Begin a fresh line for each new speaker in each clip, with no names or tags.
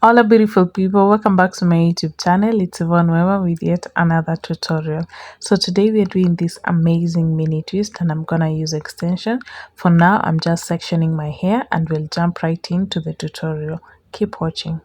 Hola beautiful people, welcome back to my YouTube channel. It's Yvonne Weber with yet another tutorial. So today we're doing this amazing mini twist and I'm gonna use extension. For now I'm just sectioning my hair and we'll jump right into the tutorial. Keep watching.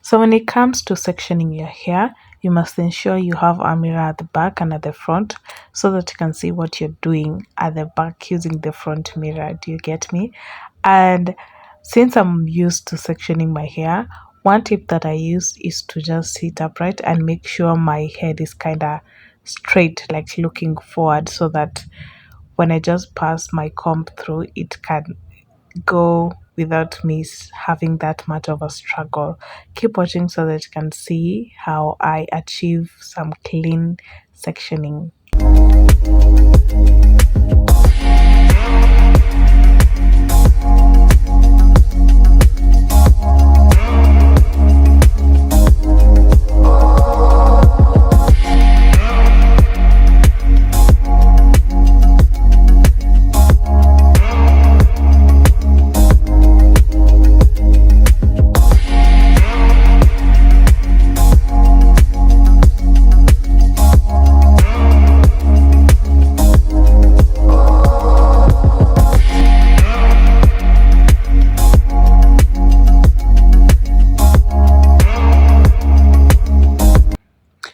So when it comes to sectioning your hair, you must ensure you have a mirror at the back and at the front so that you can see what you're doing at the back using the front mirror. Do you get me? And since I'm used to sectioning my hair, one tip that I use is to just sit upright and make sure my head is kind of straight, like looking forward, so that when I just pass my comb through, it can go without me having that much of a struggle. Keep watching so that you can see how I achieve some clean sectioning.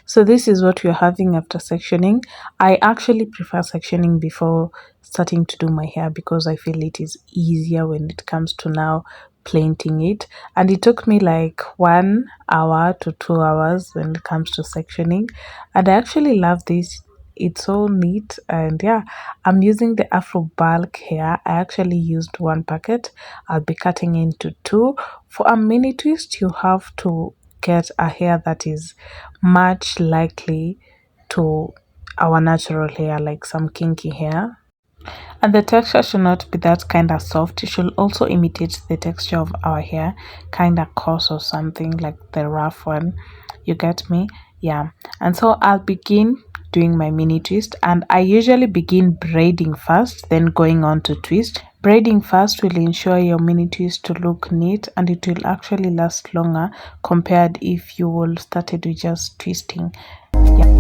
So this is what we're having after sectioning. I actually prefer sectioning before starting to do my hair because I feel it is easier when it comes to now plaiting it. And it took me like 1 hour to 2 hours when it comes to sectioning. And I actually love this. It's so neat. And yeah, I'm using the Afro bulk hair. I actually used one packet. I'll be cutting into two. For a mini twist, you have to get a hair that is much likely to our natural hair, like some kinky hair. And the texture should not be that kind of soft. It should also imitate the texture of our hair, kind of coarse or something, like the rough one. You get me? Yeah. And so I'll begin doing my mini twist, and I usually begin braiding first, then going on to twist. Braiding first will ensure your mini twist to look neat, and it will actually last longer compared if you will started with just twisting. Yeah.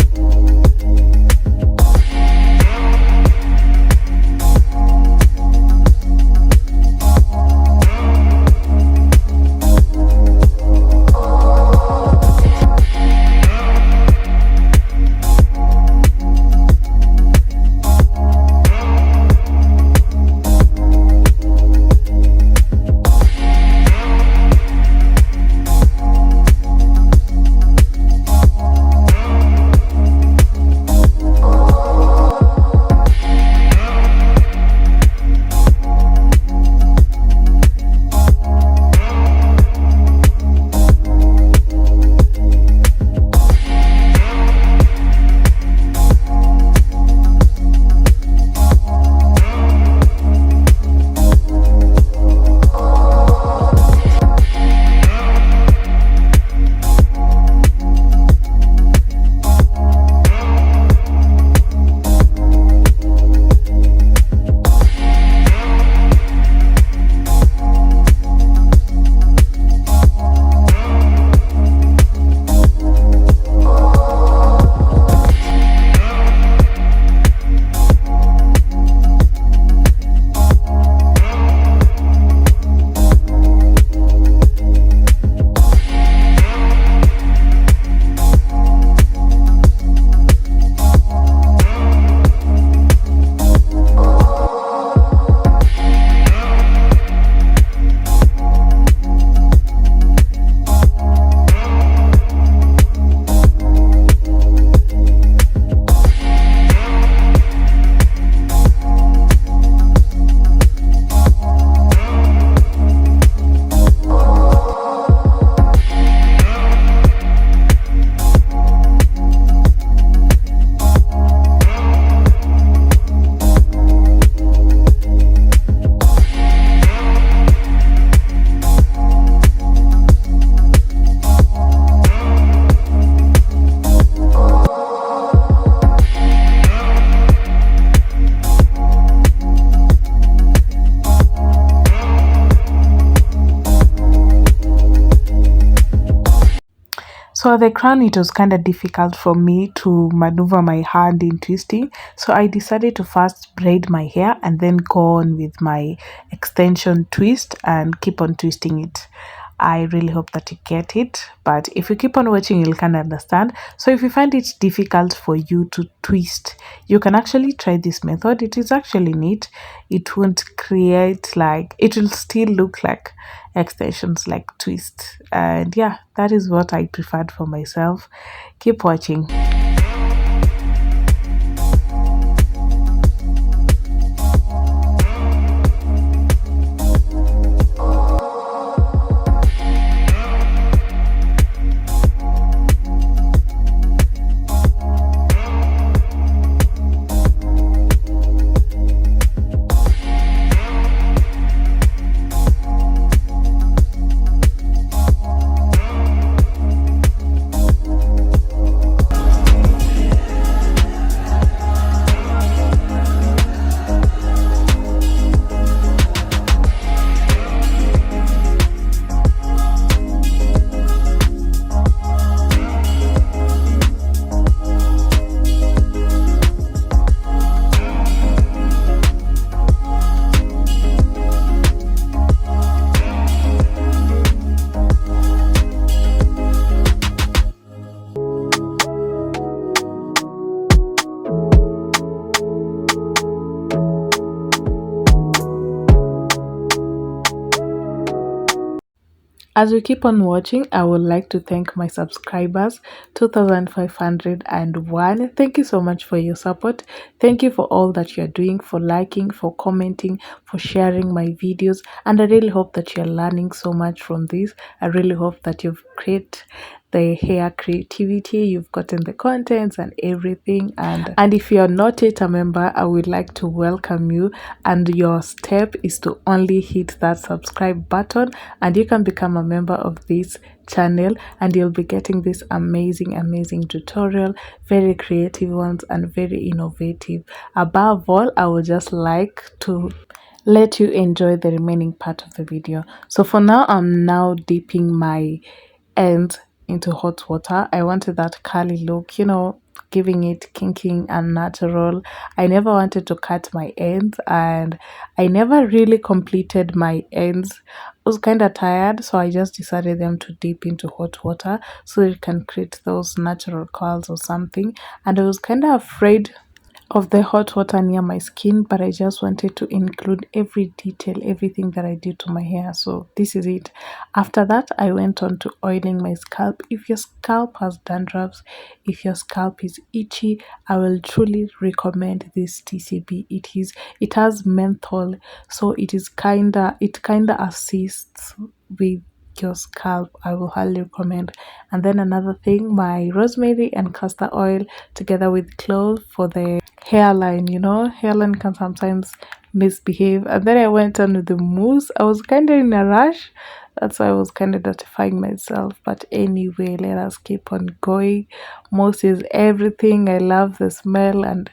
So the crown, it was kind of difficult for me to maneuver my hand in twisting. So I decided to first braid my hair and then go on with my extension twist and keep on twisting it. I really hope that you get it, but if you keep on watching, you'll kind of understand. So if you find it difficult for you to twist, you can actually try this method. It is actually neat. It won't create like, it will still look like extensions, like twist. And yeah, that is what I preferred for myself. Keep watching. As we keep on watching, I would like to thank my subscribers, 2,501. Thank you so much for your support. Thank you for all that you're doing, for liking, for commenting, for sharing my videos. And I really hope that you're learning so much from this. I really hope that you've created the hair creativity, you've gotten the contents and everything. And if you're not yet a member, I would like to welcome you, and your step is to only hit that subscribe button and you can become a member of this channel, and you'll be getting this amazing tutorial, very creative ones and very innovative. Above all, I would just like to let you enjoy the remaining part of the video. So for now, I'm now dipping my ends into hot water. I wanted that curly look, you know, giving it kinking and natural. I never wanted to cut my ends, and I never really completed my ends. I was kind of tired, so I just decided them to dip into hot water so it can create those natural curls or something. And I was kind of afraid of the hot water near my skin, but I just wanted to include every detail, everything that I did to my hair. So this is it. After that, I went on to oiling my scalp. If your scalp has dandruffs, if your scalp is itchy, I will truly recommend this TCB. It has menthol, so it kinda assists with your scalp. I will highly recommend. And then another thing, my rosemary and castor oil together with clove for the hairline. You know, hairline can sometimes misbehave. And then I went on with the mousse. I was kind of in a rush, that's why I was kind of notifying myself. But anyway, let us keep on going. Mousse is everything. I love the smell, and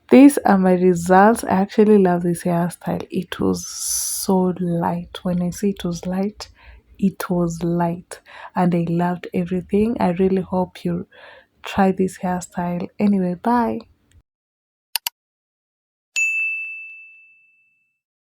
these are my results. I actually love this hairstyle. It was so light. When I say it was light, it was light, and I loved everything. I really hope you try this hairstyle. Anyway, bye.